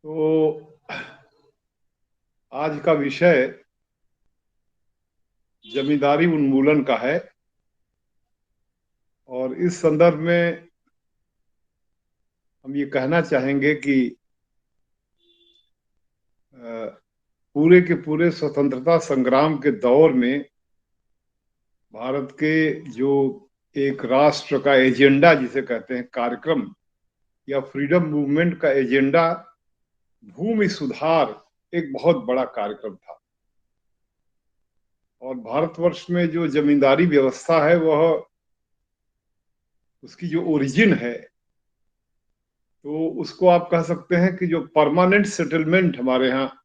तो आज का विषय जमींदारी उन्मूलन का है और इस संदर्भ में हम ये कहना चाहेंगे कि पूरे के पूरे स्वतंत्रता संग्राम के दौर में भारत के जो एक राष्ट्र का एजेंडा जिसे कहते हैं कार्यक्रम या फ्रीडम मूवमेंट का एजेंडा भूमि सुधार एक बहुत बड़ा कार्यक्रम था। और भारतवर्ष में जो जमींदारी व्यवस्था है वह उसकी जो ओरिजिन है तो उसको आप कह सकते हैं कि जो परमानेंट सेटलमेंट हमारे यहाँ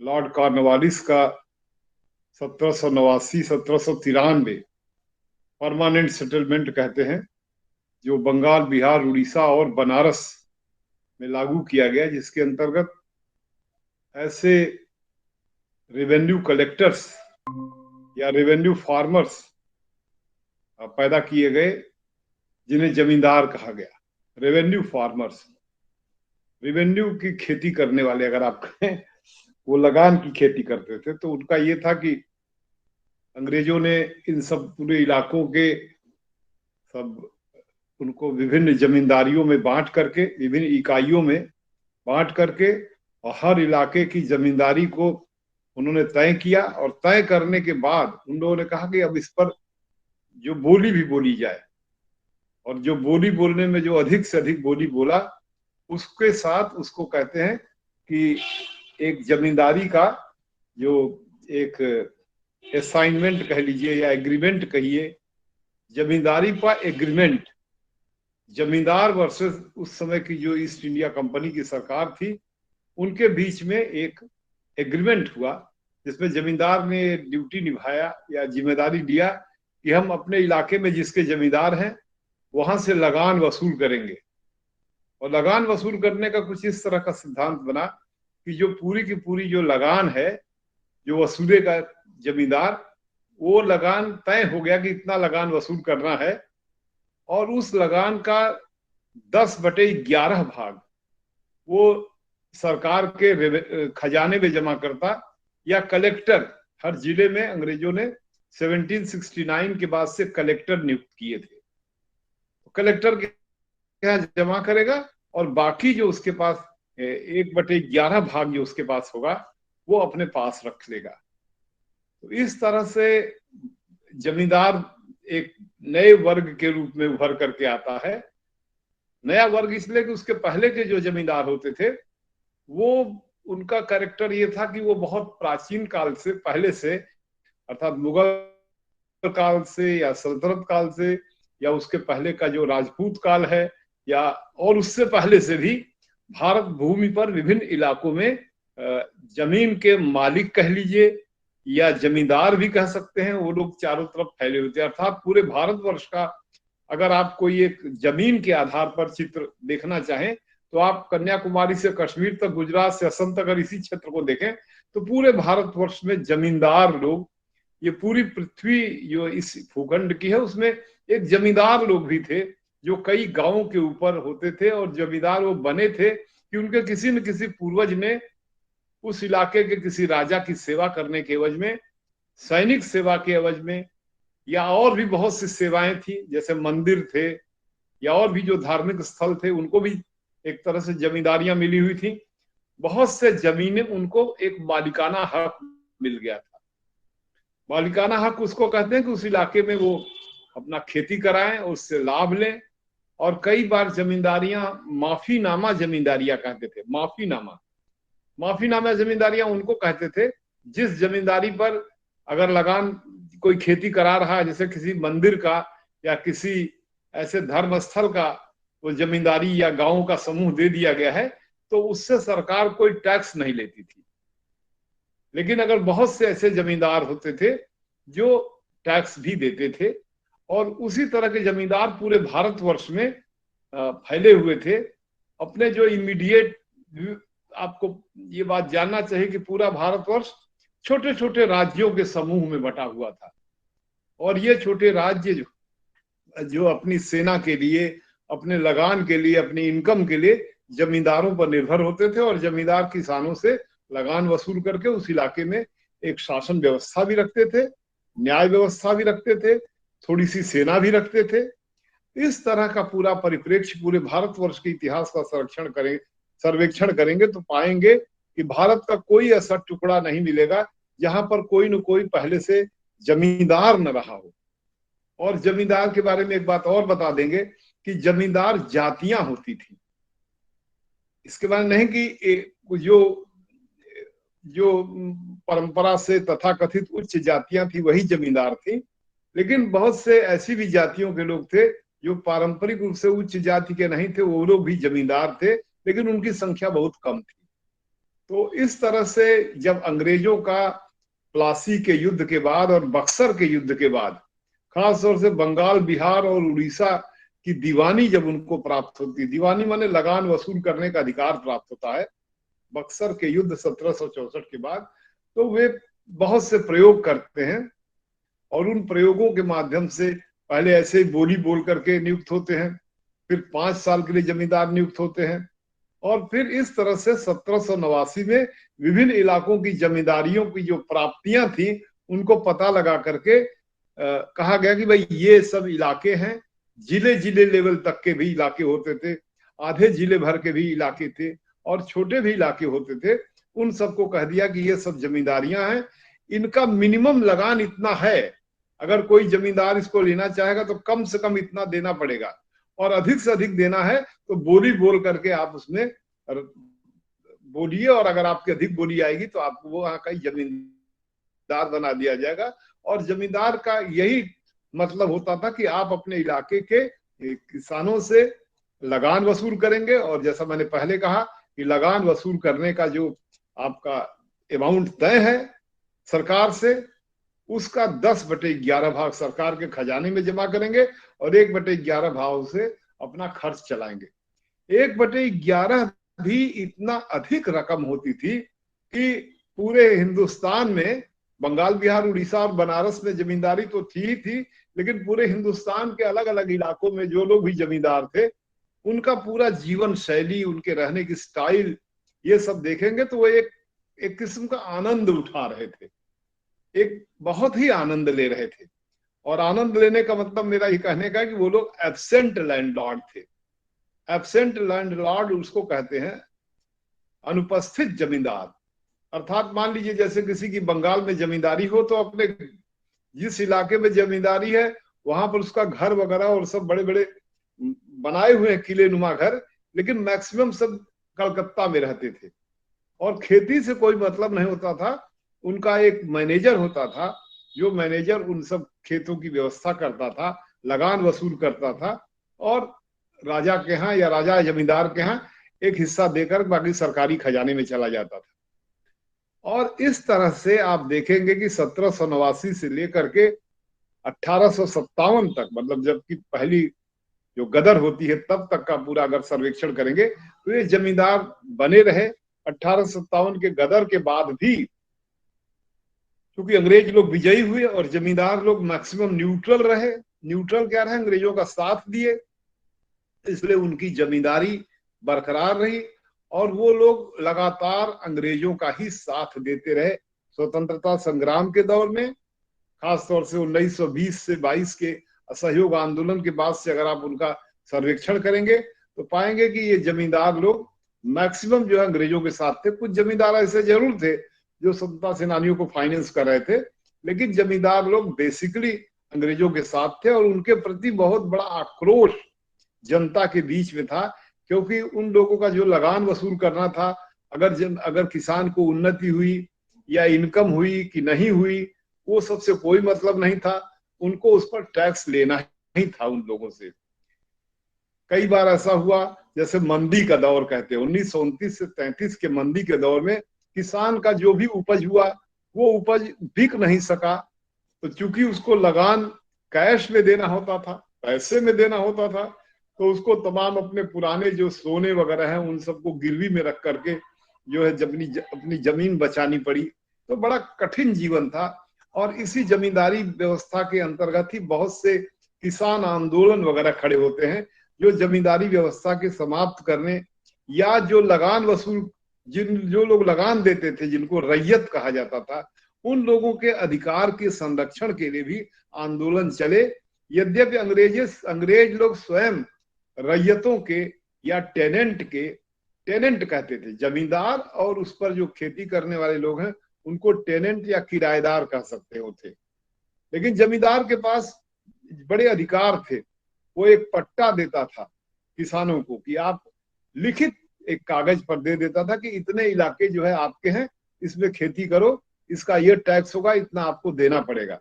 लॉर्ड कॉर्नवालिस का 1789-1793 परमानेंट सेटलमेंट कहते हैं, जो बंगाल, बिहार, उड़ीसा और बनारस में लागू किया गया, जिसके अंतर्गत ऐसे रेवेन्यू कलेक्टर्स या रेवेन्यू फार्मर्स पैदा किए गए जिन्हें जमींदार कहा गया। रेवेन्यू फार्मर्स, रेवेन्यू की खेती करने वाले अगर आप कहें, वो लगान की खेती करते थे। तो उनका ये था कि अंग्रेजों ने इन सब पूरे इलाकों के सब उनको विभिन्न जमींदारियों में बांट करके, विभिन्न इकाइयों में बांट करके, और हर इलाके की जमींदारी को उन्होंने तय किया। और तय करने के बाद उन लोगों ने कहा कि अब इस पर जो बोली भी बोली जाए, और जो बोली बोलने में जो अधिक से अधिक बोली बोला उसके साथ उसको कहते हैं कि एक जमींदारी का जो एक असाइनमेंट कह लीजिए या एग्रीमेंट कहिए, जमींदारी का एग्रीमेंट, जमींदार वर्सेस उस समय की जो ईस्ट इंडिया कंपनी की सरकार थी, उनके बीच में एक एग्रीमेंट हुआ जिसमें जमींदार ने ड्यूटी निभाया या जिम्मेदारी लिया कि हम अपने इलाके में जिसके जमींदार हैं वहां से लगान वसूल करेंगे। और लगान वसूल करने का कुछ इस तरह का सिद्धांत बना कि जो पूरी की पूरी जो लगान है जो वसूलेगा जमींदार, वो लगान तय हो गया कि इतना लगान वसूल करना है, और उस लगान का 10/11 भाग वो सरकार के खजाने में जमा करता या कलेक्टर, हर जिले में अंग्रेजों ने 1769 के बाद से कलेक्टर नियुक्त किए थे, तो कलेक्टर के यहाँ जमा करेगा और बाकी जो उसके पास 1/11 भाग जो उसके पास होगा वो अपने पास रख लेगा। तो इस तरह से जमींदार एक नए वर्ग के रूप में उभर करके आता है। नया वर्ग इसलिए कि उसके पहले के जो जमींदार होते थे वो, उनका कैरेक्टर ये था कि वो बहुत प्राचीन काल से, पहले से, अर्थात मुगल काल से या सल्तनत काल से या उसके पहले का जो राजपूत काल है या और उससे पहले से भी भारत भूमि पर विभिन्न इलाकों में जमीन के मालिक कह लीजिए या जमींदार भी कह सकते हैं, वो लोग चारों तरफ फैले हुए थे। अर्थात पूरे भारतवर्ष का अगर आप कोई एक जमीन के आधार पर चित्र देखना चाहें तो आप कन्याकुमारी से कश्मीर तक, गुजरात से असम तक अगर इसी क्षेत्र को देखें तो पूरे भारतवर्ष में जमींदार लोग, ये पूरी पृथ्वी जो इस भूखंड की है उसमें एक जमींदार लोग भी थे जो कई गांवों के ऊपर होते थे। और जमींदार वो बने थे कि उनके किसी न किसी पूर्वज ने उस इलाके के किसी राजा की सेवा करने के एवज में, सैनिक सेवा के एवज में, या और भी बहुत सी सेवाएं थी, जैसे मंदिर थे या और भी जो धार्मिक स्थल थे, उनको भी एक तरह से जमींदारियां मिली हुई थी। बहुत से जमीनें उनको एक मालिकाना हक मिल गया था। मालिकाना हक उसको कहते हैं कि उस इलाके में वो अपना खेती कराएं और उससे लाभ लें। और कई बार जमींदारियां माफीनामा जमींदारियां कहते थे। माफीनामा जमींदारियां उनको कहते थे जिस जमींदारी पर अगर लगान कोई खेती करा रहा है, जैसे किसी मंदिर का या किसी ऐसे धर्म स्थल का वो जमींदारी या गांव का समूह दे दिया गया है तो उससे सरकार कोई टैक्स नहीं लेती थी। लेकिन अगर बहुत से ऐसे जमींदार होते थे जो टैक्स भी देते थे, और उसी तरह के जमींदार पूरे भारतवर्ष में फैले हुए थे। अपने जो इमीडिएट, आपको ये बात जानना चाहिए कि पूरा भारतवर्ष छोटे छोटे राज्यों के समूह में बटा हुआ था, और ये छोटे राज्य जो अपनी सेना के लिए, अपने लगान के लिए, अपनी इनकम के लिए जमींदारों पर निर्भर होते थे और जमींदार किसानों से लगान वसूल करके उस इलाके में एक शासन व्यवस्था भी रखते थे, न्याय व्यवस्था भी रखते थे, थोड़ी सी सेना भी रखते थे। इस तरह का पूरा परिप्रेक्ष्य पूरे भारतवर्ष के इतिहास का सर्वेक्षण करेंगे तो पाएंगे कि भारत का कोई ऐसा टुकड़ा नहीं मिलेगा जहां पर कोई न कोई पहले से जमींदार न रहा हो। और जमींदार के बारे में एक बात और बता देंगे कि जमींदार जातियां होती थी। इसके बारे में नहीं कि जो जो परंपरा से तथाकथित उच्च जातियां थी वही जमींदार थी, लेकिन बहुत से ऐसी भी जातियों के लोग थे जो पारंपरिक रूप से उच्च जाति के नहीं थे, वो लोग भी जमींदार थे, लेकिन उनकी संख्या बहुत कम थी। तो इस तरह से जब अंग्रेजों का प्लासी के युद्ध के बाद और बक्सर के युद्ध के बाद खासतौर से बंगाल, बिहार और उड़ीसा की दीवानी जब उनको प्राप्त होती, दीवानी माने लगान वसूल करने का अधिकार प्राप्त होता है बक्सर के युद्ध 1764 के बाद, तो वे बहुत से प्रयोग करते हैं और उन प्रयोगों के माध्यम से पहले ऐसे बोली बोल करके नियुक्त होते हैं, फिर 5 साल के लिए जमींदार नियुक्त होते हैं और फिर इस तरह से 1789 में विभिन्न इलाकों की जमींदारियों की जो प्राप्तियां थी उनको पता लगा करके कहा गया कि भाई ये सब इलाके हैं। जिले जिले लेवल तक के भी इलाके होते थे, आधे जिले भर के भी इलाके थे और छोटे भी इलाके होते थे। उन सबको कह दिया कि ये सब जमींदारियां हैं, इनका मिनिमम लगान इतना है, अगर कोई जमींदार इसको लेना चाहेगा तो कम से कम इतना देना पड़ेगा और अधिक से अधिक देना है तो बोली बोल करके आप उसमें बोलिए और अगर आपकी अधिक बोली आएगी तो आपको वो वहां का जमींदार बना दिया जाएगा। और जमींदार का यही मतलब होता था कि आप अपने इलाके के किसानों से लगान वसूल करेंगे और जैसा मैंने पहले कहा कि लगान वसूल करने का जो आपका अमाउंट तय है सरकार से, उसका 10/11 भाग सरकार के खजाने में जमा करेंगे और 1/11 भाग से अपना खर्च चलाएंगे। 1/11 भी इतना अधिक रकम होती थी कि पूरे हिंदुस्तान में बंगाल, बिहार, उड़ीसा और बनारस में जमींदारी तो थी, लेकिन पूरे हिंदुस्तान के अलग अलग इलाकों में जो लोग भी जमींदार थे उनका पूरा जीवन शैली, उनके रहने की स्टाइल, ये सब देखेंगे तो वो एक किस्म का आनंद उठा रहे थे, एक बहुत ही आनंद ले रहे थे। और आनंद लेने का मतलब मेरा ये कहने का कि वो लोग एब्सेंट लैंडलॉर्ड थे। एब्सेंट लैंडलॉर्ड उसको कहते हैं अनुपस्थित जमींदार। अर्थात मान लीजिए जैसे किसी की बंगाल में जमींदारी हो तो अपने जिस इलाके में जमींदारी है वहां पर उसका घर वगैरह और सब बड़े बड़े बनाए हुए हैं किले नुमा घर, लेकिन मैक्सिमम सब कलकत्ता में रहते थे और खेती से कोई मतलब नहीं होता था। उनका एक मैनेजर होता था जो मैनेजर उन सब खेतों की व्यवस्था करता था, लगान वसूल करता था और राजा के यहाँ या राजा जमींदार के यहाँ एक हिस्सा देकर बाकी सरकारी खजाने में चला जाता था। और इस तरह से आप देखेंगे कि 1789 से लेकर के 1857 तक, मतलब जबकि पहली जो गदर होती है तब तक का पूरा अगर सर्वेक्षण करेंगे तो ये जमींदार बने रहे। 1857 के गदर के बाद भी क्योंकि अंग्रेज लोग विजयी हुए और जमींदार लोग मैक्सिमम न्यूट्रल रहे, न्यूट्रल क्या रहे, अंग्रेजों का साथ दिए, इसलिए उनकी जमींदारी बरकरार रही और वो लोग लगातार अंग्रेजों का ही साथ देते रहे। स्वतंत्रता संग्राम के दौर में खासतौर से 1920 से 22 के असहयोग आंदोलन के बाद से अगर आप उनका सर्वेक्षण करेंगे तो पाएंगे कि ये जमींदार लोग मैक्सिमम जो है अंग्रेजों के साथ थे। कुछ जमींदार ऐसे जरूर थे जो स्वतंत्रता सेनानियों को फाइनेंस कर रहे थे, लेकिन जमींदार लोग बेसिकली अंग्रेजों के साथ थे और उनके प्रति बहुत बड़ा आक्रोश जनता के बीच में था, क्योंकि उन लोगों का जो लगान वसूल करना था, अगर किसान को उन्नति हुई या इनकम हुई कि नहीं हुई वो सबसे कोई मतलब नहीं था, उनको उस पर टैक्स लेना ही था उन लोगों से। कई बार ऐसा हुआ जैसे मंदी का दौर कहते हैं, 1929 से 33 के मंदी के दौर में किसान का जो भी उपज हुआ वो उपज बिक नहीं सका, तो चूंकि उसको लगान कैश में देना होता था, पैसे में देना होता था, तो उसको तमाम अपने पुराने जो सोने वगैरह हैं उन सबको गिरवी में रख करके जो है अपनी जमीन बचानी पड़ी। तो बड़ा कठिन जीवन था और इसी जमींदारी व्यवस्था के अंतर्गत ही बहुत से किसान आंदोलन वगैरह खड़े होते हैं जो जमींदारी व्यवस्था के समाप्त करने या जो लगान वसूल जो लोग लगान देते थे, जिनको रैयत कहा जाता था, उन लोगों के अधिकार के संरक्षण के लिए भी आंदोलन चले। यद्यपि अंग्रेज लोग स्वयं रैयतों के या टेनेंट कहते थे, जमींदार और उस पर जो खेती करने वाले लोग हैं उनको टेनेंट या किराएदार कह सकते हो थे। लेकिन जमींदार के पास बड़े अधिकार थे। वो एक पट्टा देता था किसानों को कि आप लिखित एक कागज पर दे देता था कि इतने इलाके जो है आपके हैं, इसमें खेती करो, इसका ये टैक्स होगा, इतना आपको देना पड़ेगा।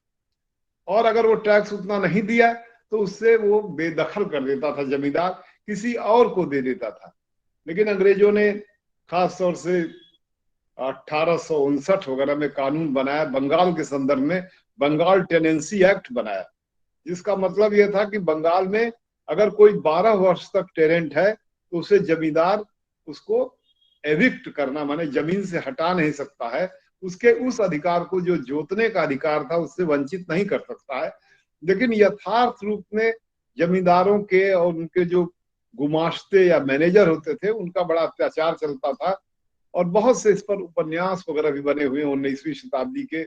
और अगर वो टैक्स उतना नहीं दिया तो उससे वो बेदखल कर देता था जमींदार, किसी और को दे देता था। लेकिन अंग्रेजों ने खास तौर से 1859 वगैरह में कानून बनाया, बंगाल के संदर्भ में बंगाल टेनेंसी एक्ट बनाया, जिसका मतलब यह था कि बंगाल में अगर कोई 12 वर्ष तक टेनेंट है तो उसे जमींदार उसको एविक्ट करना, माने जमीन से हटा नहीं सकता है, उसके उस अधिकार को, जो जोतने का अधिकार था, उससे वंचित नहीं कर सकता है। लेकिन यथार्थ रूप में जमींदारों के और उनके जो गुमाश्ते या मैनेजर होते थे उनका बड़ा अत्याचार चलता था, और बहुत से इस पर उपन्यास वगैरह भी बने हुए हैं 19वीं शताब्दी के।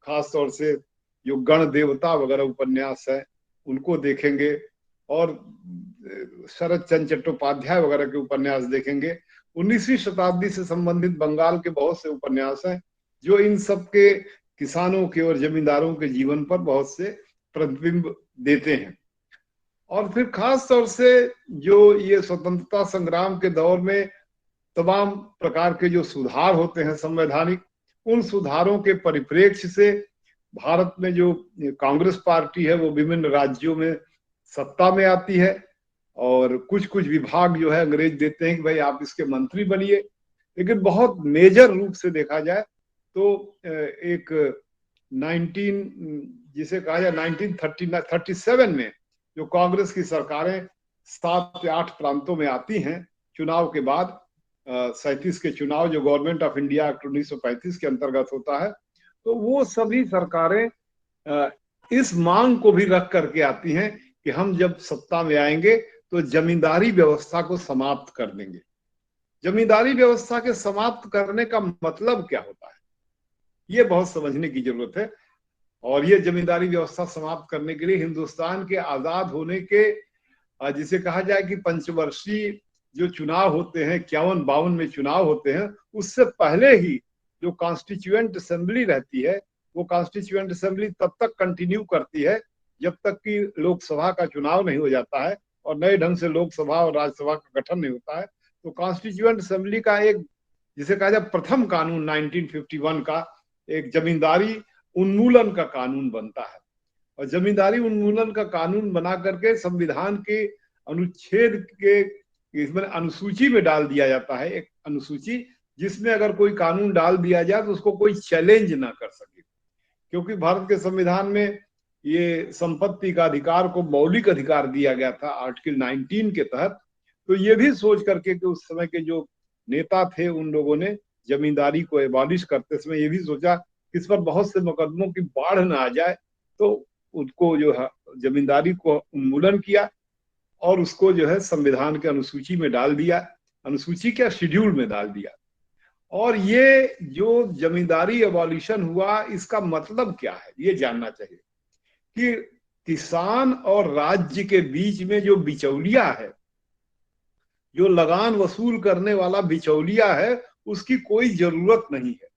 खास तौर से जो गण देवता वगैरह उपन्यास है उनको देखेंगे, और शरद चंद्र चट्टोपाध्याय वगैरह के उपन्यास देखेंगे। 19वीं शताब्दी से संबंधित बंगाल के बहुत से उपन्यास हैं जो इन सब के किसानों के और जमींदारों के जीवन पर बहुत से प्रतिबिंब देते हैं। और फिर खास तौर से जो ये स्वतंत्रता संग्राम के दौर में तमाम प्रकार के जो सुधार होते हैं संवैधानिक, उन सुधारों के परिप्रेक्ष्य से भारत में जो कांग्रेस पार्टी है वो विभिन्न राज्यों में सत्ता में आती है, और कुछ कुछ विभाग जो है अंग्रेज देते हैं कि भाई आप इसके मंत्री बनिए। लेकिन बहुत मेजर रूप से देखा जाए तो एक 19 जिसे कहा जाए 1937 में जो कांग्रेस की सरकारें 7 या 8 प्रांतों में आती हैं चुनाव के बाद, 37 के चुनाव जो गवर्नमेंट ऑफ इंडिया एक्ट 1935 के अंतर्गत होता है, तो वो सभी सरकारें इस मांग को भी रख करके आती हैं कि हम जब सत्ता में आएंगे तो जमींदारी व्यवस्था को समाप्त कर देंगे। जमींदारी व्यवस्था के समाप्त करने का मतलब क्या होता है, ये बहुत समझने की जरूरत है। और ये जमींदारी व्यवस्था समाप्त करने के लिए हिंदुस्तान के आजाद होने के, जिसे कहा जाए कि पंचवर्षीय जो चुनाव होते हैं, 51-52 में चुनाव होते हैं, उससे पहले ही जो कॉन्स्टिट्यूएंट असेंबली रहती है, वो कॉन्स्टिट्यूएंट असेंबली तब तक कंटिन्यू करती है जब तक कि लोकसभा का चुनाव नहीं हो जाता है और नए ढंग से लोकसभा और राज्यसभा का गठन नहीं होता है। तो कॉन्स्टिट्यूएंट असेंबली का एक, जिसे कहा जाए प्रथम कानून 1951 का, एक जमींदारी उन्मूलन का कानून बनता है। और जमींदारी उन्मूलन का कानून बना करके संविधान के अनुच्छेद के इसमें अनुसूची में डाल दिया जाता है, एक अनुसूची जिसमें अगर कोई कानून डाल दिया जाए तो उसको कोई चैलेंज ना कर सके। क्योंकि भारत के संविधान में ये संपत्ति का अधिकार को मौलिक अधिकार दिया गया था आर्टिकल 19 के तहत। तो ये भी सोच करके कि उस समय के जो नेता थे उन लोगों ने जमींदारी को एबॉलिश करते समय ये भी सोचा कि इस पर बहुत से मुकदमों की बाढ़ ना आ जाए, तो उनको जो है जमींदारी को उन्मूलन किया और उसको जो है संविधान के अनुसूची में डाल दिया, अनुसूची क्या शेड्यूल में डाल दिया। और ये जो जमींदारी एबॉलिशन हुआ, इसका मतलब क्या है ये जानना चाहिए कि किसान और राज्य के बीच में जो बिचौलिया है, जो लगान वसूल करने वाला बिचौलिया है, उसकी कोई जरूरत नहीं है।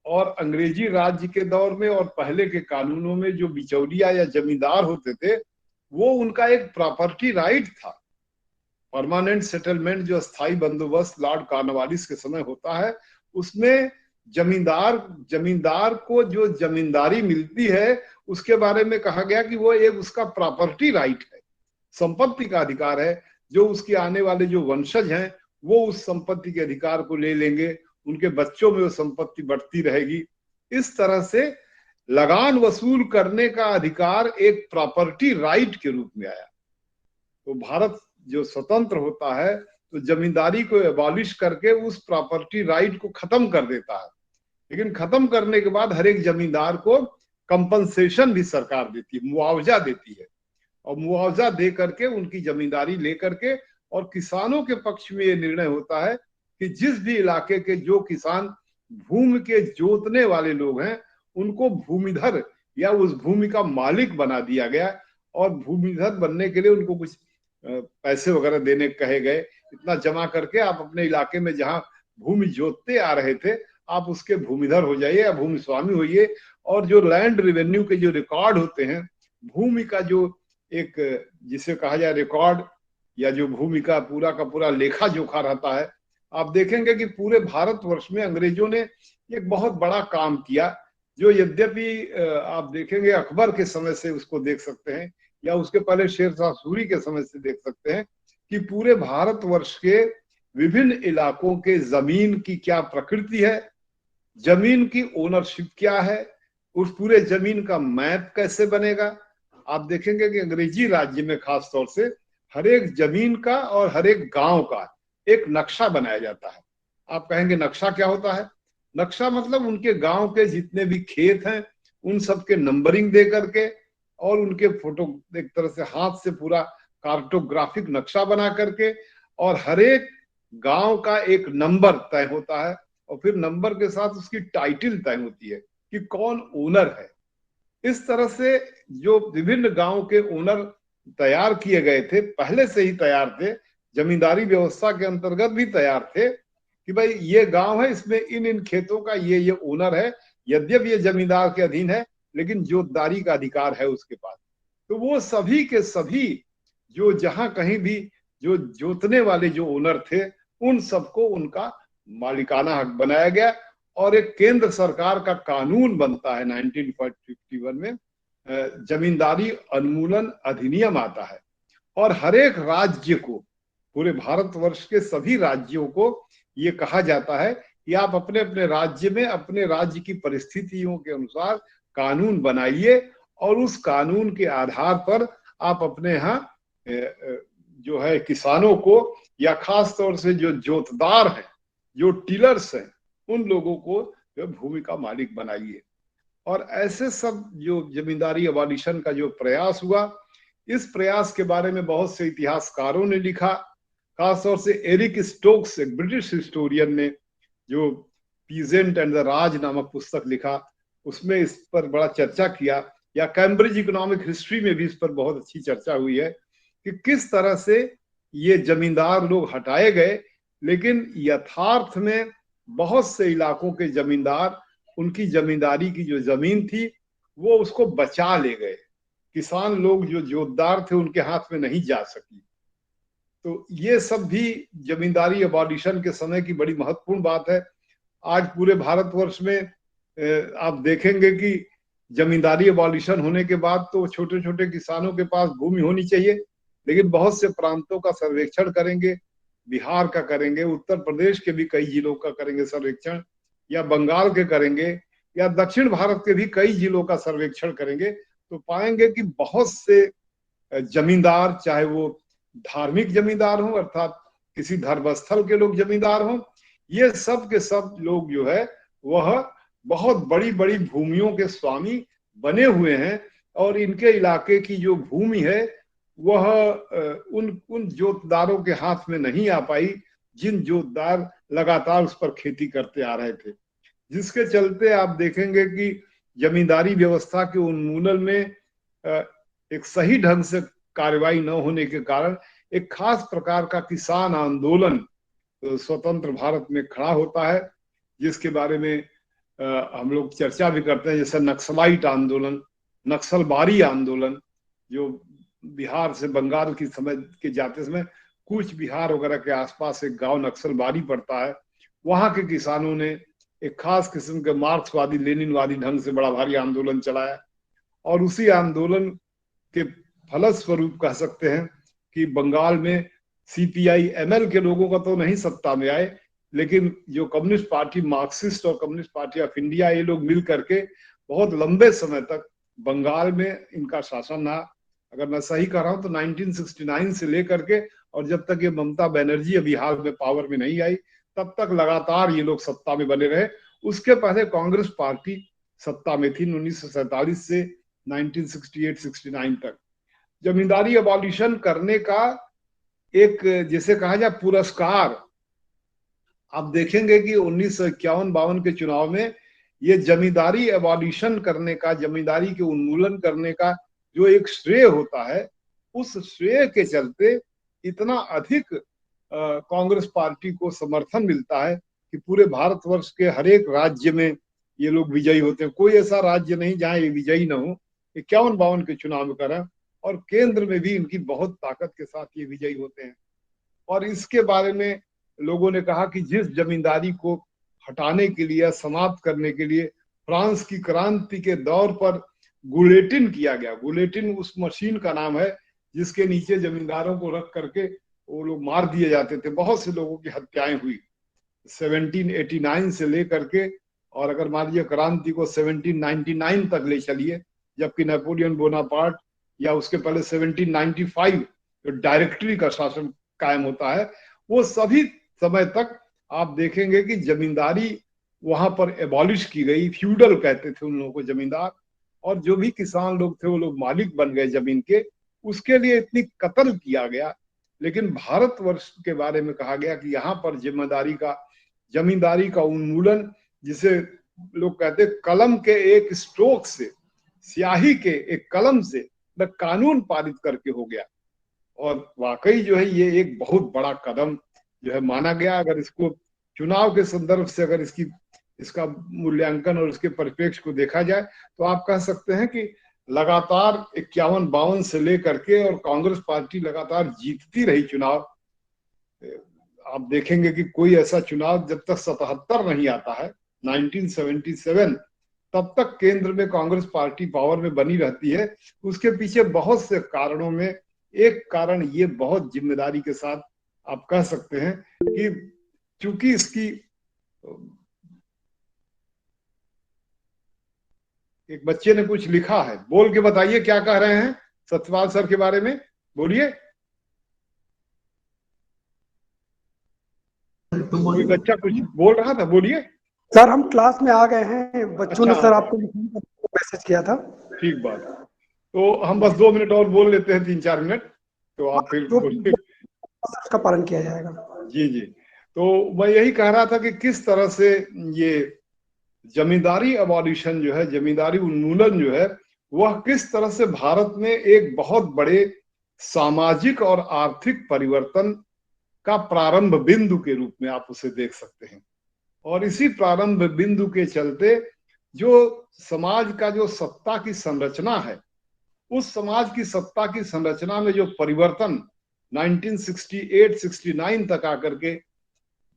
और अंग्रेजी राज्य के दौर में और पहले के कानूनों में जो बिचौलिया या जमींदार होते थे, वो उनका एक प्रॉपर्टी राइट था। परमानेंट सेटलमेंट जो स्थायी बंदोबस्त लॉर्ड कॉर्नवालिस के समय होता है, उसमें जमींदार को जो जमींदारी मिलती है उसके बारे में कहा गया कि वो एक उसका प्रॉपर्टी राइट है, संपत्ति का अधिकार है। जो उसके आने वाले जो वंशज हैं वो उस संपत्ति के अधिकार को ले लेंगे, उनके बच्चों में वो संपत्ति बढ़ती रहेगी। इस तरह से लगान वसूल करने का अधिकार एक प्रॉपर्टी राइट के रूप में आया। तो भारत जो स्वतंत्र होता है तो जमींदारी को एबॉलिश करके उस प्रॉपर्टी राइट को खत्म कर देता है। लेकिन खत्म करने के बाद हर एक जमींदार को कंपनसेशन भी सरकार देती है, मुआवजा देती है, और मुआवजा दे करके उनकी जमींदारी लेकर के और किसानों के पक्ष में ये निर्णय होता है कि जिस भी इलाके के जो किसान भूमि के जोतने वाले लोग हैं उनको भूमिधर या उस भूमि का मालिक बना दिया गया और भूमिधर बनने के लिए उनको कुछ पैसे वगैरह देने कहे गए। इतना जमा करके आप अपने इलाके में जहां भूमि जोतते आ रहे थे आप उसके भूमिधर हो जाइए या भूमि स्वामी होइए। और जो लैंड रेवेन्यू के जो रिकॉर्ड होते हैं, भूमि का जो एक जिसे कहा जाए रिकॉर्ड या जो भूमि का पूरा लेखा जोखा रहता है, आप देखेंगे कि पूरे भारतवर्ष में अंग्रेजों ने एक बहुत बड़ा काम किया, जो यद्यपि आप देखेंगे अकबर के समय से उसको देख सकते हैं या उसके पहले शेरशाह सूरी के समय से देख सकते हैं कि पूरे भारतवर्ष के विभिन्न इलाकों के जमीन की क्या प्रकृति है, जमीन की ओनरशिप क्या है, उस पूरे जमीन का मैप कैसे बनेगा। आप देखेंगे कि अंग्रेजी राज्य में खास तौर से हर एक जमीन का और हर एक गांव का एक नक्शा बनाया जाता है। आप कहेंगे नक्शा क्या होता है? नक्शा मतलब उनके गांव के जितने भी खेत हैं उन सब के नंबरिंग दे करके और उनके फोटो एक तरह से हाथ से पूरा कार्टोग्राफिक नक्शा बना करके, और हर एक गांव का एक नंबर तय होता है और फिर नंबर के साथ उसकी टाइटल तय होती है कि कौन ओनर है। इस तरह से जो विभिन्न गांव के ओनर तैयार किए गए थे, पहले से ही तैयार थे, जमींदारी व्यवस्था के अंतर्गत भी तैयार थे कि भाई ये गांव है, इसमें इन खेतों का ये ओनर है, यद्यपि ये जमींदार के अधीन है लेकिन जोतदारी का अधिकार है उसके पास। तो वो सभी के सभी जो जहां कहीं भी जो जोतने वाले जो ओनर थे उन सबको उनका मालिकाना हक बनाया गया और एक केंद्र सरकार का कानून बनता है 1951 में, जमींदारी उन्मूलन अधिनियम आता है और हर एक राज्य को, पूरे भारतवर्ष के सभी राज्यों को ये कहा जाता है कि आप अपने अपने राज्य में अपने राज्य की परिस्थितियों के अनुसार कानून बनाइए और उस कानून के आधार पर आप अपने यहाँ जो है किसानों को या खास तौर से जो जोतदार हैं, जो टिलर्स हैं, उन लोगों को भूमि का मालिक बनाइए। और ऐसे सब जो जमींदारी अबॉलिशन का जो प्रयास हुआ, इस प्रयास के बारे में बहुत से इतिहासकारों ने लिखा, खासतौर से एरिक स्टोक्स एक ब्रिटिश हिस्टोरियन ने जो पीजेंट एंड द राज नामक पुस्तक लिखा, उसमें इस पर बड़ा चर्चा किया, या कैम्ब्रिज इकोनॉमिक हिस्ट्री में भी इस पर बहुत अच्छी चर्चा हुई है कि किस तरह से ये जमींदार लोग हटाए गए, लेकिन यथार्थ में बहुत से इलाकों के जमींदार उनकी जमींदारी की जो जमीन थी वो उसको बचा ले गए। किसान लोग जो जोतदार थे उनके हाथ में नहीं जा सकी। तो ये सब भी जमींदारी अबॉलिशन के समय की बड़ी महत्वपूर्ण बात है। आज पूरे भारतवर्ष में आप देखेंगे कि जमींदारी अबॉलिशन होने के बाद तो छोटे छोटे किसानों के पास भूमि होनी चाहिए, लेकिन बहुत से प्रांतों का सर्वेक्षण करेंगे, बिहार का करेंगे, उत्तर प्रदेश के भी कई जिलों का करेंगे सर्वेक्षण, या बंगाल के करेंगे, या दक्षिण भारत के भी कई जिलों का सर्वेक्षण करेंगे, तो पाएंगे कि बहुत से जमींदार, चाहे वो धार्मिक जमींदार हो अर्थात किसी धर्मस्थल के लोग जमींदार हों, ये सब के सब लोग जो है वह बहुत बड़ी बड़ी भूमियों के स्वामी बने हुए हैं और इनके इलाके की जो भूमि है वह उन जोतदारों के हाथ में नहीं आ पाई जिन जोतदार लगातार उस पर खेती करते आ रहे थे, जिसके चलते आप देखेंगे कि जमींदारी व्यवस्था के उन्मूलन में एक सही ढंग से कार्रवाई न होने के कारण एक खास प्रकार का किसान आंदोलन स्वतंत्र भारत में खड़ा होता है, जिसके बारे में हम लोग चर्चा भी करते हैं, जैसे नक्सलाइट आंदोलन, नक्सलबारी आंदोलन, जो बिहार से बंगाल की समय के जाते समय कूच बिहार वगैरह के आसपास एक गांव नक्सलबारी पड़ता है, वहां के किसानों ने एक खास किस्म के मार्क्सवादी लेनिनवादी ढंग से बड़ा भारी आंदोलन चलाया और उसी आंदोलन के फलस्वरूप कह सकते हैं कि बंगाल में सीपीआई एमएल के लोगों का तो नहीं सत्ता में आए, लेकिन जो कम्युनिस्ट पार्टी मार्क्सिस्ट और कम्युनिस्ट पार्टी ऑफ इंडिया, ये लोग मिल करके बहुत लंबे समय तक बंगाल में इनका शासन रहा। अगर मैं सही कह रहा हूं तो 1969 से लेकर के और जब तक ये ममता बनर्जी अभी हाल में पावर में नहीं आई तब तक लगातार ये लोग सत्ता में बने रहे। उसके पहले कांग्रेस पार्टी सत्ता में थी 1947 से 1968-69 तक। जमींदारी अबॉलिशन करने का एक जिसे कहा जाए पुरस्कार, आप देखेंगे कि 1951-52 के चुनाव में ये जमींदारी एबॉलिशन करने का, जमींदारी के उन्मूलन करने का जो एक श्रेय होता है, उस श्रेय के चलते इतना अधिक कांग्रेस पार्टी को समर्थन मिलता है कि पूरे भारतवर्ष के हर एक राज्य में ये लोग विजयी होते हैं। कोई ऐसा राज्य नहीं जहां ये विजयी न हो। 51-52 के चुनाव में करा, और केंद्र में भी इनकी बहुत ताकत के साथ ये विजयी होते हैं। और इसके बारे में लोगों ने कहा कि जिस जमींदारी को हटाने के लिए, समाप्त करने के लिए फ्रांस की क्रांति के दौर पर गुलेटिन किया गया, गुलेटिन उस मशीन का नाम है जिसके नीचे जमींदारों को रख करके वो लोग मार दिए जाते थे। बहुत से लोगों की हत्याएं हुई 1789 से लेकर के, और अगर मान लीजिए क्रांति को 1799 तक ले चलिए, जबकि नेपोलियन बोनापार्ट या उसके पहले 1795 जो डायरेक्टरी का शासन कायम होता है, वो सभी समय तक आप देखेंगे कि जमींदारी वहां पर एबॉलिश की गई। फ्यूडल कहते थे उन लोगों को, जमींदार, और जो भी किसान लोग थे वो लोग मालिक बन गए जमीन के। उसके लिए इतनी कत्ल किया गया, लेकिन भारतवर्ष के बारे में कहा गया कि यहाँ पर जमींदारी का उन्मूलन, जिसे लोग कहते कलम के एक स्ट्रोक से, स्याही के एक कलम से कानून पारित करके हो गया। और वाकई जो है ये एक बहुत बड़ा कदम जो है माना गया। अगर इसको चुनाव के संदर्भ से अगर इसका मूल्यांकन और इसके परिप्रेक्ष्य को देखा जाए, तो आप कह सकते हैं कि लगातार 51-52 से लेकर के, और कांग्रेस पार्टी लगातार जीतती रही चुनाव। आप देखेंगे कि कोई ऐसा चुनाव जब तक 77 नहीं आता है, 1977, तब तक केंद्र में कांग्रेस पार्टी पावर में बनी रहती है। उसके पीछे बहुत से कारणों में एक कारण ये बहुत जिम्मेदारी के साथ आप कह सकते हैं कि चूंकि इसकी एक बच्चे ने कुछ लिखा है, बोल के बताइए क्या कह रहे हैं सत्यपाल सर के बारे में, बोलिए। कोई बच्चा कुछ बोल रहा था, बोलिए। सर हम क्लास में आ गए हैं, बच्चों ने सर आपको मैसेज किया था। ठीक बात, तो हम बस 2 मिनट और बोल लेते हैं, 3-4 मिनट, तो आप फिर बोलिए। उसका पालन किया जाएगा। जी जी, तो मैं यही कह रहा था कि किस तरह से ये जमींदारी अबॉलिशन जो है, जमींदारी उन्मूलन जो है, वह किस तरह से भारत में एक बहुत बड़े सामाजिक और आर्थिक परिवर्तन का प्रारंभ बिंदु के रूप में आप उसे देख सकते हैं। और इसी प्रारंभ बिंदु के चलते जो समाज का जो सत्ता की संरचना है, उस समाज की सत्ता की संरचना में जो परिवर्तन 1968-69 तक आकर के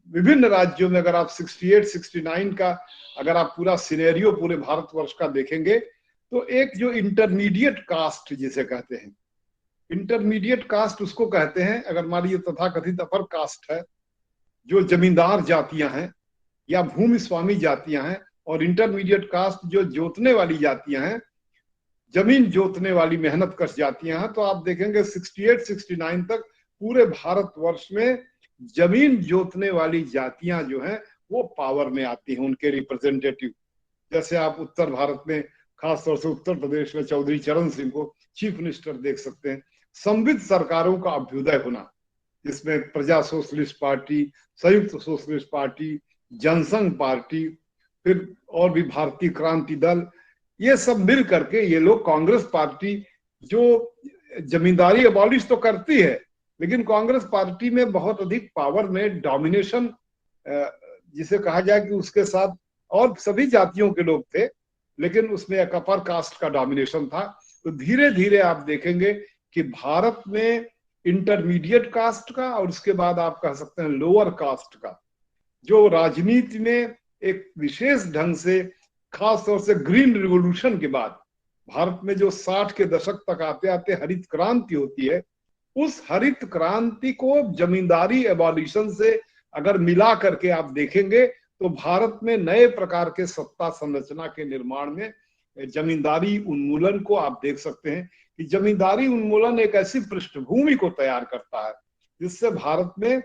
विभिन्न राज्यों में, अगर आप 68-69 का अगर आप पूरा सिनेरियो पूरे भारतवर्ष का देखेंगे, तो एक जो इंटरमीडिएट कास्ट जिसे कहते हैं, इंटरमीडिएट कास्ट उसको कहते हैं, अगर मान लीजिए तथाकथित अपर कास्ट है, जो जमींदार जातियां हैं या भूमि स्वामी जातियां हैं, और इंटरमीडिएट कास्ट जो जोतने वाली जातियां हैं, जमीन जोतने वाली मेहनत कश जातियां हैं। तो आप देखेंगे 68-69 तक पूरे भारतवर्ष में जमीन जोतने वाली जातियां जो हैं वो पावर में आती हैं, उनके रिप्रेजेंटेटिव। जैसे आप उत्तर भारत में, खासतौर से उत्तर प्रदेश में चौधरी चरण सिंह को चीफ मिनिस्टर देख सकते हैं। संविध सरकारों का अभ्युदय होना, जिसमें प्रजा सोशलिस्ट पार्टी, संयुक्त सोशलिस्ट पार्टी, जनसंघ पार्टी, फिर और भी भारतीय क्रांति दल, ये सब मिल करके ये लोग कांग्रेस पार्टी, जो जमींदारी अबॉलिश तो करती है, लेकिन कांग्रेस पार्टी में बहुत अधिक पावर में डोमिनेशन, जिसे कहा जाए कि उसके साथ और सभी जातियों के लोग थे, लेकिन उसमें एक अपर कास्ट का डोमिनेशन था। तो धीरे धीरे आप देखेंगे कि भारत में इंटरमीडिएट कास्ट का, और उसके बाद आप कह सकते हैं लोअर कास्ट का, जो राजनीति में एक विशेष ढंग से, खासतौर से ग्रीन रिवॉल्यूशन के बाद भारत में जो 60 के दशक तक आते आते हरित क्रांति होती है, उस हरित क्रांति को जमींदारी एबॉलिशन से अगर मिला करके आप देखेंगे, तो भारत में नए प्रकार के सत्ता संरचना के निर्माण में जमींदारी उन्मूलन को आप देख सकते हैं कि जमींदारी उन्मूलन एक ऐसी पृष्ठभूमि को तैयार करता है जिससे भारत में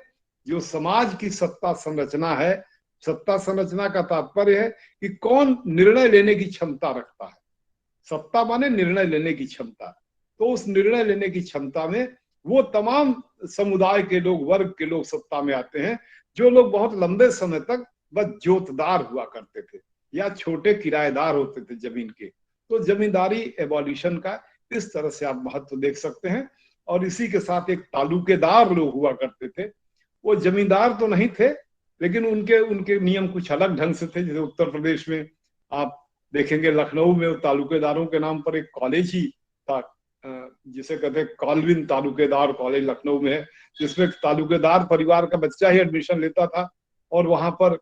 जो समाज की सत्ता संरचना है, सत्ता संरचना का तात्पर्य है कि कौन निर्णय लेने की क्षमता रखता है। सत्ता माने निर्णय लेने की क्षमता, तो उस निर्णय लेने की क्षमता में वो तमाम समुदाय के लोग, वर्ग के लोग सत्ता में आते हैं, जो लोग बहुत लंबे समय तक बस जोतदार हुआ करते थे या छोटे किराएदार होते थे जमीन के। तो जमींदारी एबॉलिशन का इस तरह से आप महत्व देख सकते हैं। और इसी के साथ एक तालुकेदार लोग हुआ करते थे, वो जमींदार तो नहीं थे, लेकिन उनके उनके नियम कुछ अलग ढंग से थे। जैसे उत्तर प्रदेश में आप देखेंगे, लखनऊ में तालुकेदारों के नाम पर एक कॉलेज ही था, जिसे कहते हैं कॉलविन तालुकेदार कॉलेज लखनऊ में है, जिसमें तालुकेदार परिवार का बच्चा ही एडमिशन लेता था। और वहां पर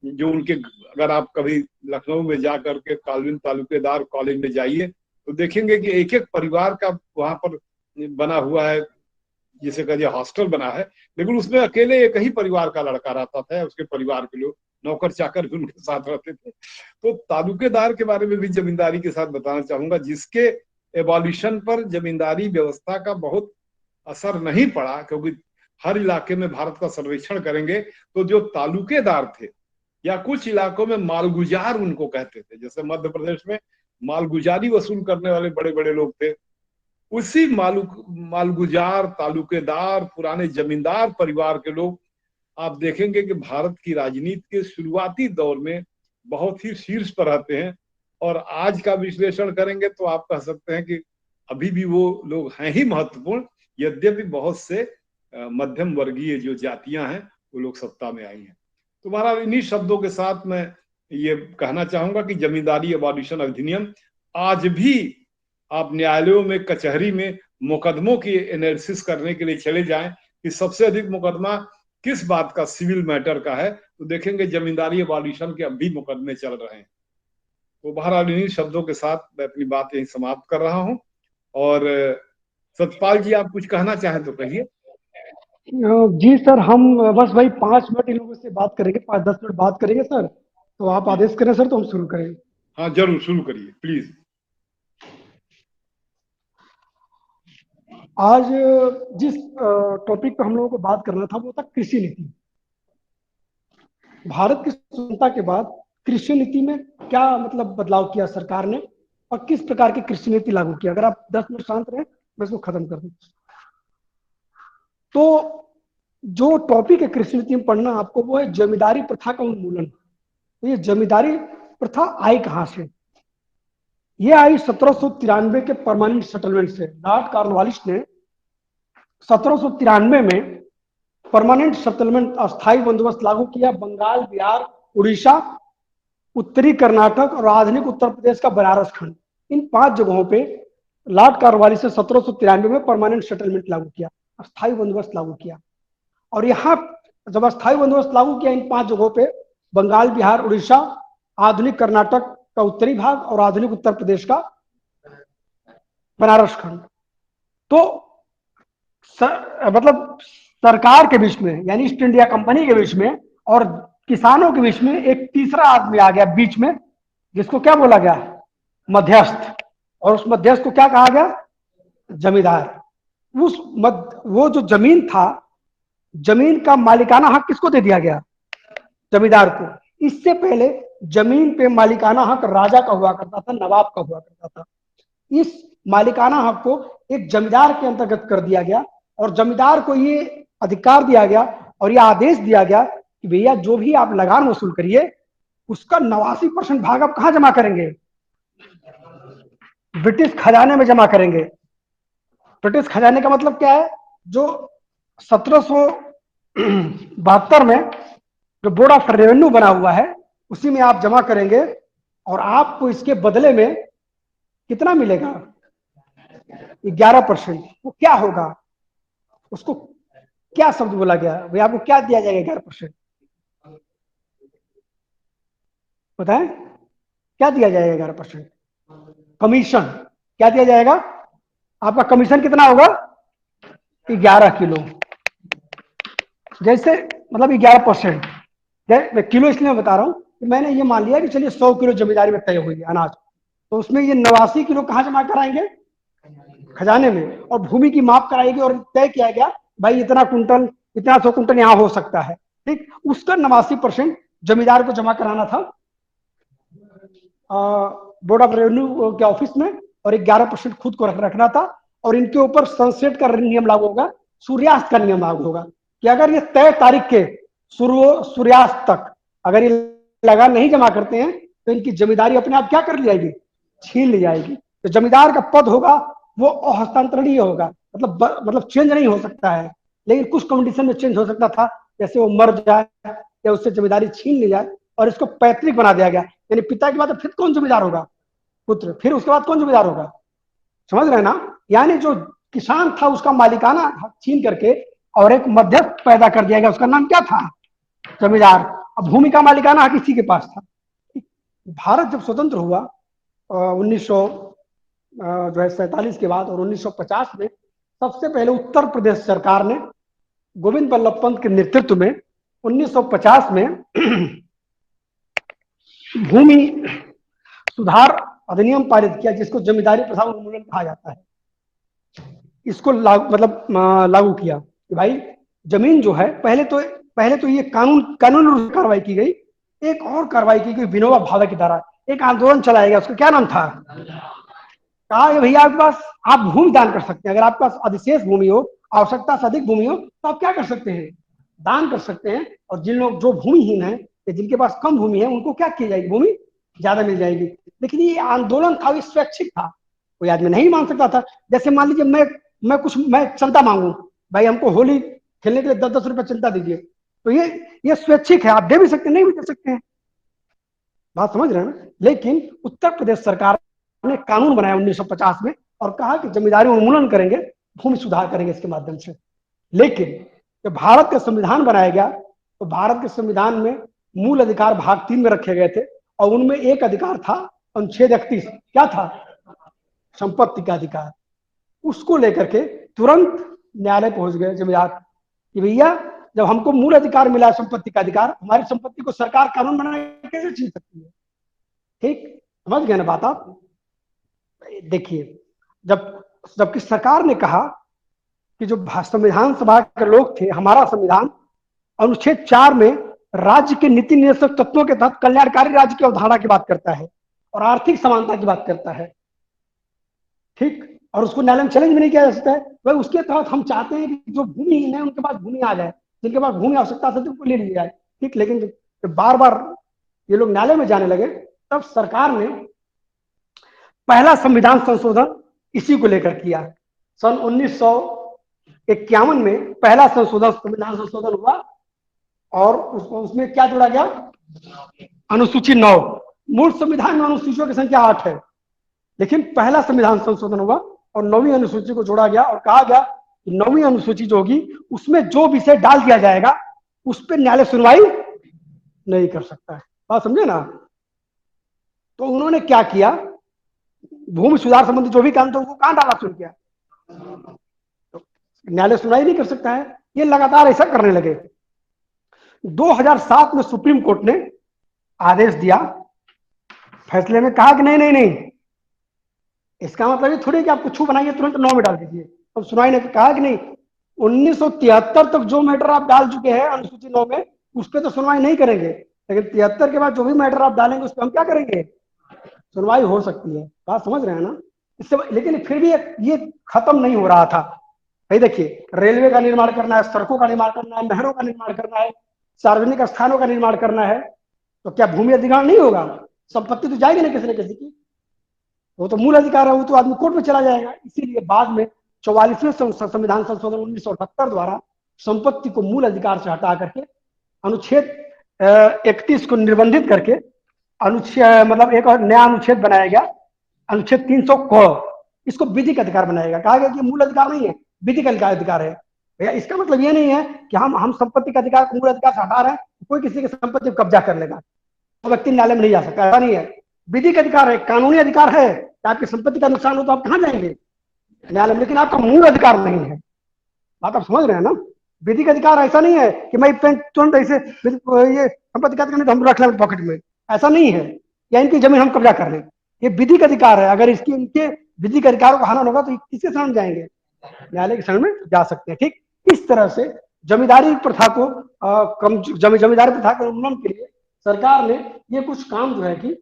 जो उनके, अगर आप कभी लखनऊ में जा करके कॉलविन तालुकेदार कॉलेज में जाइए तो देखेंगे कि एक एक परिवार का वहां पर बना हुआ है, जिसे कहिए हॉस्टल बना है, लेकिन उसमें अकेले एक ही परिवार का लड़का रहता था, उसके परिवार के लोग नौकर चाकर भी उनके साथ रहते थे। तो तालुकेदार के बारे में भी जमींदारी के साथ बताना चाहूंगा, जिसके एबॉलिशन पर जमींदारी व्यवस्था का बहुत असर नहीं पड़ा, क्योंकि हर इलाके में भारत का सर्वेक्षण करेंगे तो जो तालुकेदार थे या कुछ इलाकों में मालगुजार उनको कहते थे, जैसे मध्य प्रदेश में मालगुजारी वसूल करने वाले बड़े बड़े लोग थे, उसी मालगुजार, तालुकेदार, पुराने जमींदार परिवार के लोग आप देखेंगे कि भारत की राजनीति के शुरुआती दौर में बहुत ही शीर्ष पर रहते हैं। और आज का विश्लेषण करेंगे तो आप कह सकते हैं कि अभी भी वो लोग हैं ही महत्वपूर्ण, यद्यपि बहुत से मध्यम वर्गीय जो जातियां हैं वो लोग सत्ता में आई हैं। तो बहरहाल इन्हीं शब्दों के साथ मैं ये कहना चाहूंगा कि जमींदारी एबॉलिशन अधिनियम आज भी आप न्यायालयों में, कचहरी में मुकदमों की एनालिसिस करने के लिए चले जाएं कि सबसे अधिक मुकदमा किस बात का, सिविल मैटर का है, तो देखेंगे जमींदारी एबॉलिशन के अब भी मुकदमे चल रहे हैं। तो बहरहाल इन्हीं शब्दों के साथ मैं अपनी बात यही समाप्त कर रहा हूं। और सतपाल जी, आप कुछ कहना चाहें तो कहिए। जी सर, हम बस भाई 5 मिनट इन लोगों से बात करेंगे, 5-10 मिनट बात करेंगे सर, तो आप आदेश करें सर तो हम शुरू करेंगे। हाँ जरूर, शुरू करिए प्लीज। आज जिस टॉपिक पे हम लोगों को बात करना था वो था कृषि नीति। भारत की स्वतंत्रता के बाद कृषि नीति में क्या मतलब बदलाव किया सरकार ने और किस प्रकार की कृषि नीति लागू की। अगर आप 10 मिनट शांत रहे मैं इसको खत्म कर दूं। तो जो टॉपिक है कृषि नीति में पढ़ना आपको, वो है जमींदारी प्रथा का उन्मूलन। तो ये जमींदारी प्रथा आई कहां से? ये आई 1793 के परमानेंट सेटलमेंट से। लॉर्ड कॉर्नवालिस ने 1793 में परमानेंट सेटलमेंट, अस्थायी बंदोबस्त लागू किया। बंगाल, बिहार, उड़ीसा, उत्तरी कर्नाटक और आधुनिक उत्तर प्रदेश का बनारस खंड, इन 5 जगहों पे लॉर्ड कॉर्नवालिस ने 1793 में परमानेंट सेटलमेंट लागू किया, अस्थायी बंदोबस्त लागू किया। और यहाँ जब अस्थायी बंदोबस्त लागू किया इन 5 जगहों पे, बंगाल, बिहार, उड़ीसा, आधुनिक कर्नाटक का उत्तरी भाग और आधुनिक उत्तर प्रदेश का बनारस खंड, तो मतलब सरकार के बीच में, यानी ईस्ट इंडिया कंपनी के बीच में और किसानों के बीच में एक तीसरा आदमी आ गया बीच में, जिसको क्या बोला गया? मध्यस्थ। और उस मध्यस्थ को क्या कहा गया? जमींदार। वो जो जमीन था, जमीन का मालिकाना हक किसको दे दिया गया? जमींदार को। इससे पहले जमीन पे मालिकाना हक राजा का हुआ करता था, नवाब का हुआ करता था। इस मालिकाना हक को एक जमींदार के अंतर्गत कर दिया गया और जमींदार को ये अधिकार दिया गया और ये आदेश दिया गया कि भैया जो भी आप लगान वसूल करिए उसका 89% भाग आप कहां जमा करेंगे? ब्रिटिश खजाने में जमा करेंगे। ब्रिटिश खजाने का मतलब क्या है? जो 1772 में जो बोर्ड ऑफ रेवेन्यू बना हुआ है उसी में आप जमा करेंगे और आपको इसके बदले में कितना मिलेगा? 11%। वो क्या होगा? उसको क्या शब्द बोला गया भाई? आपको क्या दिया जाएगा? 11% बताएं, क्या दिया जाएगा? 11% कमीशन। क्या दिया जाएगा? आपका कमीशन कितना होगा? 11 किलो। जैसे मतलब 11%। मैं किलो इसलिए मैं बता रहा हूं कि मैंने ये मान लिया कि चलिए 100 किलो जमींदारी में तय हुई है अनाज, तो उसमें ये 89 किलो कहां जमा कराएंगे? खजाने में। और भूमि की माप कराएगी और तय किया गया भाई इतना कुंटल, इतना 100 कुंटल यहां हो सकता है, ठीक। उसका 89% जमींदार को जमा कराना था बोर्ड ऑफ रेवेन्यू के ऑफिस में और 11% खुद को रखना था। और इनके ऊपर सनसेट का नियम लागू होगा, सूर्यास्त का नियम लागू होगा कि अगर ये तय तारीख के सूर्यास्त तक अगर ये लगान नहीं जमा करते हैं तो इनकी जमींदारी अपने आप क्या कर ली जाएगी, छीन ली जाएगी। तो जमींदार का पद होगा वो हस्तांतरणीय होगा, मतलब चेंज नहीं हो सकता है, लेकिन कुछ कंडीशन में चेंज हो सकता था, जैसे वो मर जाए या उससे जमींदारी छीन ली जाए, और इसको पैतृक बना दिया गया, यानी पिता के बाद फिर कौन जमींदार होगा, पुत्र, फिर उसके बाद कौन जमींदार होगा, समझ रहे हैं ना। यानी जो किसान था उसका मालिकाना हक छीन करके और एक मध्यस्थ पैदा कर दिया गया, उसका नाम क्या था, जमींदार। अब भूमि का मालिकाना हक इसी के पास था। भारत जब स्वतंत्र हुआ 1947 के बाद और 1950 में सबसे पहले उत्तर प्रदेश सरकार ने गोविंद बल्लभ पंत के नेतृत्व में 1950 में भूमि सुधार अधिनियम पारित किया, जिसको जमींदारी प्रथा उन्मूलन कहा जाता है। इसको लागू किया कि भाई जमीन जो है, पहले तो ये कानून कार्रवाई की गई, एक और कार्रवाई की गई विनोबा भावे की द्वारा, एक आंदोलन चलाया गया, उसका क्या नाम था, कहा कि भैया आपके पास आप भूमि दान कर सकते हैं, अगर आपके पास अधिशेष भूमि हो, आवश्यकता से अधिक भूमि हो, तो आप क्या कर सकते हैं, दान कर सकते हैं। और जिन लोग जो भूमिहीन है या जिनके पास कम भूमि है उनको क्या की जाएगी, भूमि ज्यादा मिल जाएगी। लेकिन ये आंदोलन था, स्वैच्छिक था, कोई आदमी नहीं मान सकता था। जैसे मान लीजिए मैं चंदा मांगू, भाई हमको होली खेलने के लिए 10-10 रुपए चंदा दीजिए, तो ये स्वैच्छिक है, आप दे भी सकते हैं, नहीं भी दे सकते हैं, बात समझ रहे हैं ना। लेकिन उत्तर प्रदेश सरकार ने कानून बनाया 1950 में और कहा कि जमींदारी उन्मूलन करेंगे, भूमि सुधार करेंगे इसके माध्यम से। लेकिन जब भारत का संविधान बनाया गया तो भारत के संविधान में मूल अधिकार भाग 3 में रखे गए थे, और उनमें एक अधिकार था अनुच्छेद 31, क्या था, संपत्ति का अधिकार। उसको लेकर के तुरंत न्यायालय पहुंच गए जमींदार कि भैया जब हमको मूल अधिकार मिला संपत्ति का अधिकार, हमारी संपत्ति को सरकार कानून बना के कैसे छीन सकती है। ठीक समझ गए ना बात आप। देखिए जबकि सरकार ने कहा कि जो संविधान सभा के लोग थे, हमारा संविधान अनुच्छेद 4 में राज्य के नीति निर्देशक तत्वों के तहत कल्याणकारी राज्य की अवधारणा की बात करता है और आर्थिक समानता की बात करता है, ठीक, और उसको न्यायालय में चैलेंज भी नहीं किया जा सकता है। भाई उसके तहत हम चाहते हैं कि जो भूमिहीन है उनके पास भूमि आ जाए, जिनके पास भूमि आवश्यकता है उनको ले लिया जाए, ठीक। लेकिन जब बार बार ये लोग न्यायालय में जाने लगे तब सरकार ने पहला संविधान संशोधन इसी को लेकर किया। सन 1951 में पहला संविधान संशोधन हुआ और उसमें क्या जोड़ा गया, अनुसूची 9। मूल संविधान में अनुसूचियों की संख्या 8 है, लेकिन पहला संविधान संशोधन हुआ और 9वीं अनुसूची को जोड़ा गया और कहा गया कि 9वीं अनुसूची जो होगी उसमें जो विषय डाल दिया जाएगा उस पर न्यायालय सुनवाई नहीं कर सकता है। बात समझे ना। तो उन्होंने क्या किया, भूमि सुधार संबंधी जो भी काम था वो कहां डाला शुरू किया, तो न्यायालय सुनवाई नहीं कर सकता है। ये लगातार ऐसा करने लगे। 2007 में सुप्रीम कोर्ट ने आदेश दिया, फैसले में कहा कि नहीं नहीं नहीं, इसका मतलब ये थोड़ी कि आप कुछ बनाइए तुरंत 9 में डाल दीजिए। अब सुनवाई ने कहा कि नहीं, 1973 तक जो मैटर आप डाल चुके हैं अनुसूची 9 में उस पर तो सुनवाई नहीं करेंगे, लेकिन 73 के बाद जो भी मैटर आप डालेंगे उस पर हम क्या करेंगे, सुनवाई हो सकती है। बात समझ रहे हैं ना। इससे लेकिन फिर भी ये खत्म नहीं हो रहा था। भाई देखिए, रेलवे का निर्माण करना है, सड़कों का निर्माण करना है, नहरों का निर्माण करना है, सार्वजनिक स्थानों का निर्माण करना है, तो क्या भूमि अधिग्रहण नहीं होगा, संपत्ति तो जाएगी ना किसी न किसी की, वो तो मूल अधिकार है, वो तो आदमी कोर्ट में चला जाएगा। इसीलिए बाद में 44वें संविधान संशोधन 1978 द्वारा संपत्ति को मूल अधिकार से हटा करके अनुच्छेद 31 को निर्बंधित करके अनुच्छेद मतलब एक और नया अनुच्छेद बनाया गया, अनुच्छेद 300 को, इसको विधिक अधिकार बनाया गया। कहा गया कि मूल अधिकार नहीं है, विधिक अधिकार है। भैया इसका मतलब ये नहीं है कि हम संपत्ति का अधिकार मूल अधिकार से हटा रहे हैं, कोई किसी की संपत्ति को कब्जा कर लेगा तो व्यक्ति न्यायालय में नहीं जा सकता, ऐसा नहीं है। विधिक अधिकार है, कानूनी अधिकार है कि आपकी संपत्ति का नुकसान हो तो आप कहां जाएंगे, न्यायालय में, लेकिन आपका मूल अधिकार नहीं है। बात आप समझ रहे हैं ना। विधिक अधिकार ऐसा नहीं है कि मैं पेन तुरंत ऐसे ये संपत्ति का अधिकार हम रख लें पॉकेट में, ऐसा नहीं है, या इनकी जमीन हम कब्जा कर लें। ये विधिक अधिकार है, अगर इसकी इनके विधिक अधिकारों को हनन होगा तो किसके शरण जाएंगे, न्यायालय के शरण में जा सकते हैं। ठीक इस तरह से जमींदारी प्रथा को जमींदारी प्रथा के उन्मूलन के लिए सरकार ने ये कुछ काम जो है कि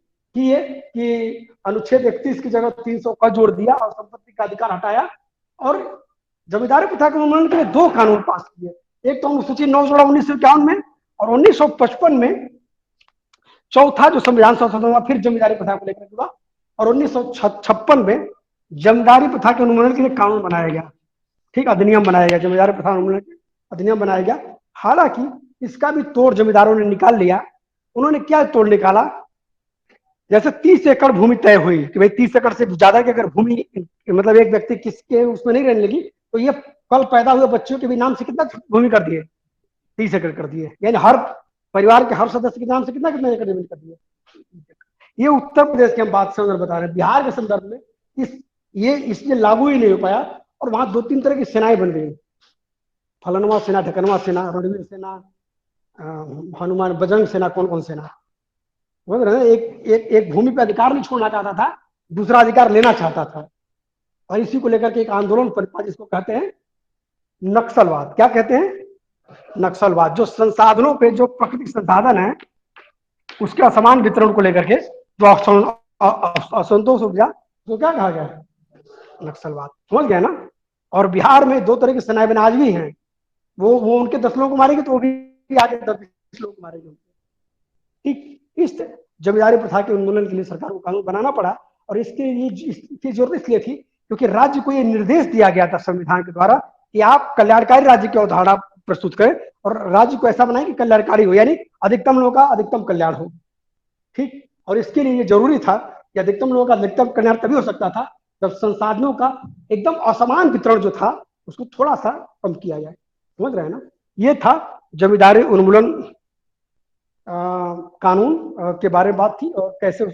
अनुच्छेद 31 की जगह 300 का जोड़ दिया और संपत्ति का अधिकार हटाया और जमींदारी प्रथा के उन्मूलन के लिए 2 कानून पास किए। एक तो अनुसूची 9/16/1951 में, और 1955 में चौथा जो संविधान संशोधन हुआ फिर जमींदारी प्रथा को लेकर हुआ, और 1956 में जमींदारी प्रथा के उन्मूलन के लिए कानून बनाया गया। ठीक, अधिनियम बनाया गया, जमींदारी प्रथा उन्मूलन के अधिनियम बनाया गया। हालांकि इसका भी तोड़ जमींदारों ने निकाल लिया। उन्होंने क्या तोड़ निकाला, जैसे 30 एकड़ भूमि तय हुई कि भाई 30 एकड़ से ज्यादा की अगर भूमि मतलब एक व्यक्ति किसके उसमें नहीं रहने लगी, तो ये कल पैदा हुए बच्चों के भी नाम से कितना भूमि कर दिए, 30 एकड़ कर दिए। यानी हर परिवार के हर सदस्य के नाम से कितना कितना एकड़ जमीन कर दिए। ये उत्तर प्रदेश की हम बात संदर्भ बता रहे हैं। बिहार के संदर्भ में इसलिए लागू ही नहीं हो पाया, और वहां 2-3 तरह की सेनाएं बन गई, फलनवा सेना, ढकनवा सेना, रणवीर सेना, हनुमान बजरंग सेना, कौन कौन सेना। समझ रहे हैं, एक भूमि पर अधिकार नहीं छोड़ना चाहता था, दूसरा अधिकार लेना चाहता था, और इसी को लेकर के एक आंदोलन पनपा, जिसको कहते हैं नक्सलवाद। क्या कहते हैं? नक्सलवाद। जो संसाधनों पे, जो प्राकृतिक संसाधन है उसके असमान वितरण को लेकर के जो असंतोष उपजा, तो क्या कहा गया? नक्सलवाद। समझ गया ना। और बिहार में 2 तरह के सेनाएं बना आज भी हैं, वो उनके 10 लोगों को मारेंगे तो वो भी आगे 10 लोगों को मारेंगे। ठीक, इस जमींदारी प्रथा के उन्मूलन के लिए सरकार को कानून बनाना पड़ा, और इसकी जरूरत इसलिए थी क्योंकि राज्य को यह निर्देश दिया गया था संविधान के द्वारा कि आप कल्याणकारी राज्य की अवधारणा प्रस्तुत करें, और राज्य को ऐसा बनाए कि कल्याणकारी हो, यानी अधिकतम लोगों का अधिकतम कल्याण हो। ठीक, और इसके लिए ये जरूरी था कि अधिकतम लोगों का अधिकतम कल्याण तभी हो सकता था जब संसाधनों का एकदम असमान वितरण जो था उसको थोड़ा सा कम किया जाए। समझ रहे हैं ना। ये था जमींदारी उन्मूलन कानून के बारे में बात थी, और कैसे